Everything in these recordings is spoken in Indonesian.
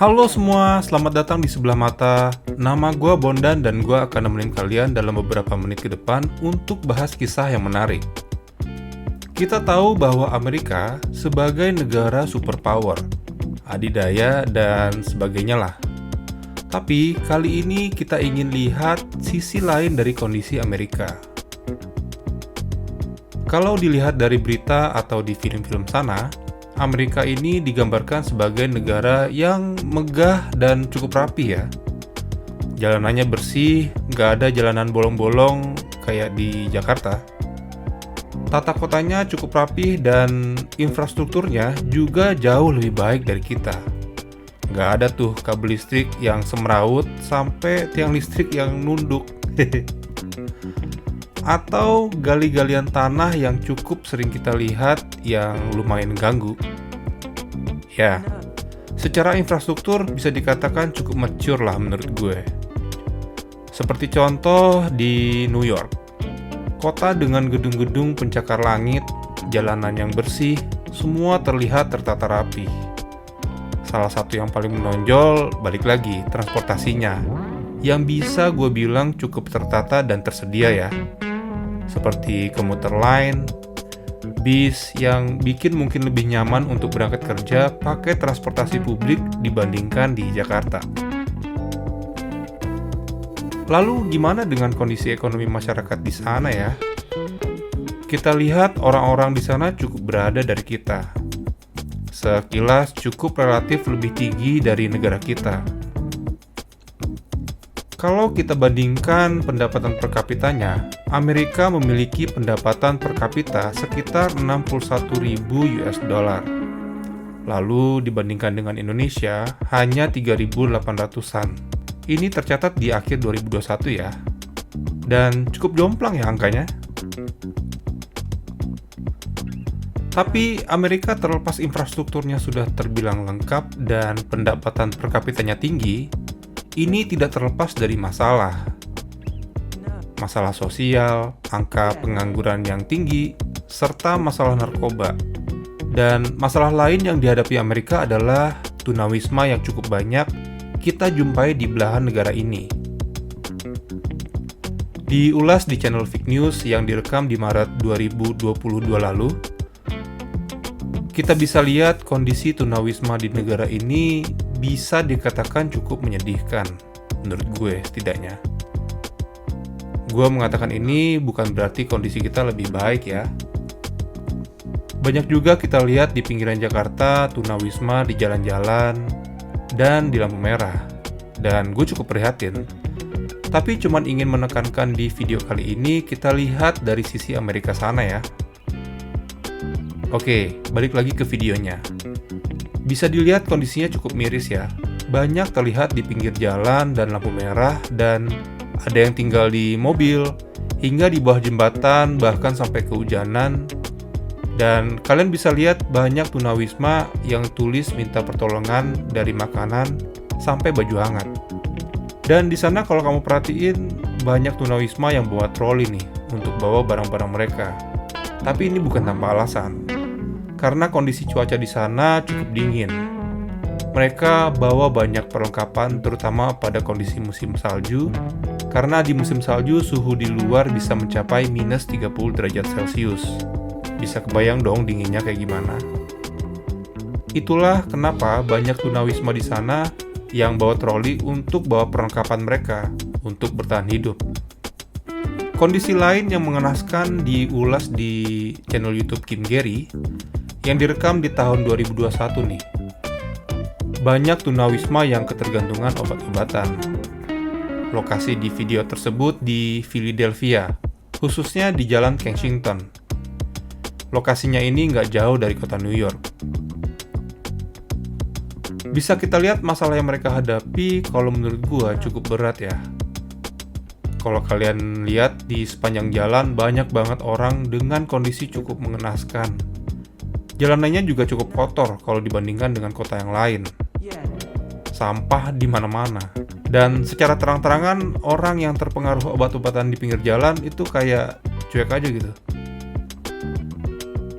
Halo semua, selamat datang di Sebelah Mata. Nama gue Bondan dan gue akan nemenin kalian dalam beberapa menit ke depan untuk bahas kisah yang menarik. Kita tahu bahwa Amerika sebagai negara superpower, adidaya dan sebagainya lah. Tapi kali ini kita ingin lihat sisi lain dari kondisi Amerika. Kalau dilihat dari berita atau di film-film sana, Amerika ini digambarkan sebagai negara yang megah dan cukup rapi ya. Jalanannya bersih, nggak ada jalanan bolong-bolong kayak di Jakarta. Tata kotanya cukup rapih dan infrastrukturnya juga jauh lebih baik dari kita. Nggak ada tuh kabel listrik yang semrawut sampai tiang listrik yang nunduk. Atau gali-galian tanah yang cukup sering kita lihat yang lumayan ganggu. Ya, secara infrastruktur bisa dikatakan cukup mature lah menurut gue. Seperti contoh di New York, kota dengan gedung-gedung pencakar langit, jalanan yang bersih, semua terlihat tertata rapi. Salah satu yang paling menonjol, balik lagi, transportasinya, yang bisa gue bilang cukup tertata dan tersedia ya. Seperti komuter line, bis yang bikin mungkin lebih nyaman untuk berangkat kerja pakai transportasi publik dibandingkan di Jakarta. Lalu gimana dengan kondisi ekonomi masyarakat di sana ya? Kita lihat orang-orang di sana cukup berada dari kita. Sekilas cukup relatif lebih tinggi dari negara kita. Kalau kita bandingkan pendapatan per kapitanya, Amerika memiliki pendapatan per kapita sekitar 61.000 US dollar. Lalu dibandingkan dengan Indonesia, hanya 3.800-an. Ini tercatat di akhir 2021 ya. Dan cukup jomplang ya angkanya. Tapi Amerika terlepas infrastrukturnya sudah terbilang lengkap dan pendapatan per kapitanya tinggi, ini tidak terlepas dari masalah sosial, angka pengangguran yang tinggi, serta masalah narkoba. Dan masalah lain yang dihadapi Amerika adalah tunawisma yang cukup banyak kita jumpai di belahan negara ini. Diulas di channel Fake News yang direkam di Maret 2022 lalu, kita bisa lihat kondisi tunawisma di negara ini bisa dikatakan cukup menyedihkan, menurut gue setidaknya. Gue mengatakan ini bukan berarti kondisi kita lebih baik ya. Banyak juga kita lihat di pinggiran Jakarta tunawisma di jalan-jalan dan di lampu merah. Dan gue cukup prihatin. Tapi cuman ingin menekankan di video kali ini kita lihat dari sisi Amerika sana ya. Oke, balik lagi ke videonya. Bisa dilihat kondisinya cukup miris ya. Banyak terlihat di pinggir jalan dan lampu merah, dan ada yang tinggal di mobil, hingga di bawah jembatan, bahkan sampai kehujanan. Dan kalian bisa lihat banyak tunawisma yang tulis minta pertolongan dari makanan sampai baju hangat. Dan di sana kalau kamu perhatiin, banyak tunawisma yang bawa troli nih untuk bawa barang-barang mereka. Tapi ini bukan tanpa alasan. Karena kondisi cuaca di sana cukup dingin. Mereka bawa banyak perlengkapan terutama pada kondisi musim salju, karena di musim salju suhu di luar bisa mencapai minus 30 derajat Celcius. Bisa kebayang dong dinginnya kayak gimana. Itulah kenapa banyak tunawisma di sana yang bawa troli untuk bawa perlengkapan mereka untuk bertahan hidup. Kondisi lain yang mengenaskan diulas di channel YouTube Kim Gary yang direkam di tahun 2021 nih. Banyak tunawisma yang ketergantungan obat-obatan. Lokasi di video tersebut di Philadelphia, khususnya di Jalan Kensington. Lokasinya ini nggak jauh dari kota New York. Bisa kita lihat masalah yang mereka hadapi kalau menurut gua cukup berat ya. Kalau kalian lihat di sepanjang jalan banyak banget orang dengan kondisi cukup mengenaskan. Jalanannya juga cukup kotor kalau dibandingkan dengan kota yang lain. Sampah di mana-mana. Dan secara terang-terangan orang yang terpengaruh obat-obatan di pinggir jalan itu kayak cuek aja gitu.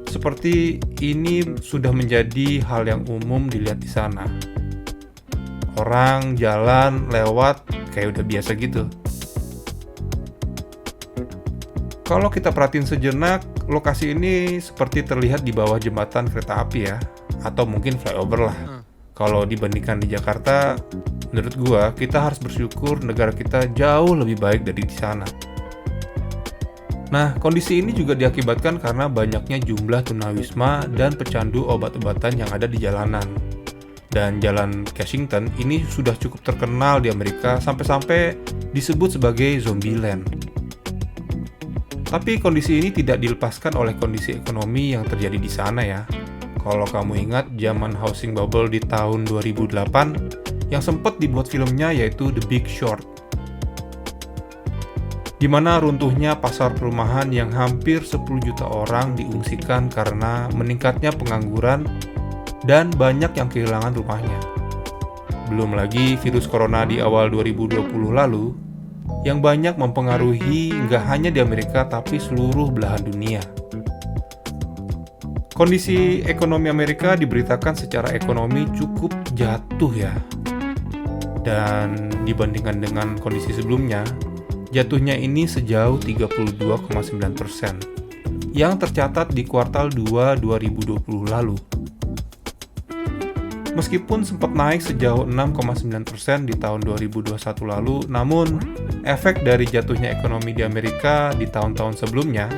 Seperti ini sudah menjadi hal yang umum dilihat di sana. Orang jalan, lewat, kayak udah biasa gitu. Kalau kita perhatiin sejenak, lokasi ini seperti terlihat di bawah jembatan kereta api ya, atau mungkin flyover lah. Kalau dibandingkan di Jakarta, menurut gua kita harus bersyukur negara kita jauh lebih baik dari di sana. Nah, kondisi ini juga diakibatkan karena banyaknya jumlah tunawisma dan pecandu obat-obatan yang ada di jalanan. Dan jalan Kensington ini sudah cukup terkenal di Amerika sampai-sampai disebut sebagai Zombieland. Tapi kondisi ini tidak dilepaskan oleh kondisi ekonomi yang terjadi di sana ya. Kalau kamu ingat zaman housing bubble di tahun 2008 yang sempat dibuat filmnya yaitu The Big Short. Di mana runtuhnya pasar perumahan yang hampir 10 juta orang diungsikan karena meningkatnya pengangguran dan banyak yang kehilangan rumahnya. Belum lagi virus corona di awal 2020 lalu yang banyak mempengaruhi nggak hanya di Amerika tapi seluruh belahan dunia. Kondisi ekonomi Amerika diberitakan secara ekonomi cukup jatuh ya. Dan dibandingkan dengan kondisi sebelumnya, jatuhnya ini sejauh 32,9% yang tercatat di kuartal 2 2020 lalu. Meskipun sempat naik sejauh 6,9% di tahun 2021 lalu, namun efek dari jatuhnya ekonomi di Amerika di tahun-tahun sebelumnya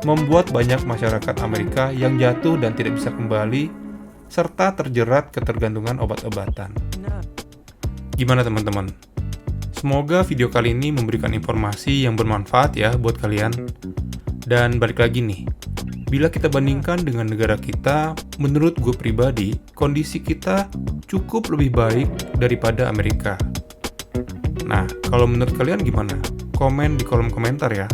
membuat banyak masyarakat Amerika yang jatuh dan tidak bisa kembali, serta terjerat ketergantungan obat-obatan. Gimana teman-teman? Semoga video kali ini memberikan informasi yang bermanfaat ya buat kalian. Dan balik lagi nih, bila kita bandingkan dengan negara kita, menurut gue pribadi, kondisi kita cukup lebih baik daripada Amerika. Nah, kalau menurut kalian gimana? Komen di kolom komentar ya.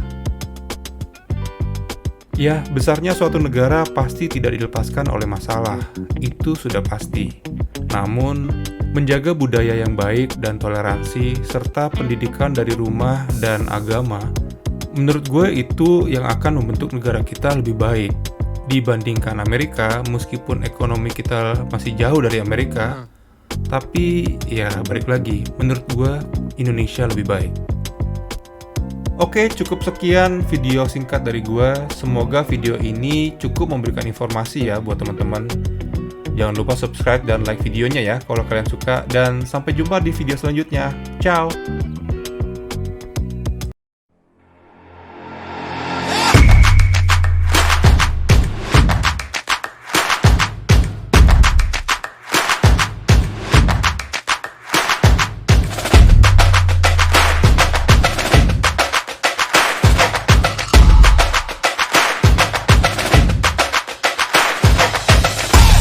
Ya, besarnya suatu negara pasti tidak dilepaskan oleh masalah, itu sudah pasti. Namun, menjaga budaya yang baik dan toleransi, serta pendidikan dari rumah dan agama, menurut gue itu yang akan membentuk negara kita lebih baik. Dibandingkan Amerika, meskipun ekonomi kita masih jauh dari Amerika, tapi ya balik lagi, menurut gue Indonesia lebih baik. Oke, cukup sekian video singkat dari gue. Semoga video ini cukup memberikan informasi ya buat teman-teman. Jangan lupa subscribe dan like videonya ya kalau kalian suka. Dan sampai jumpa di video selanjutnya. Ciao!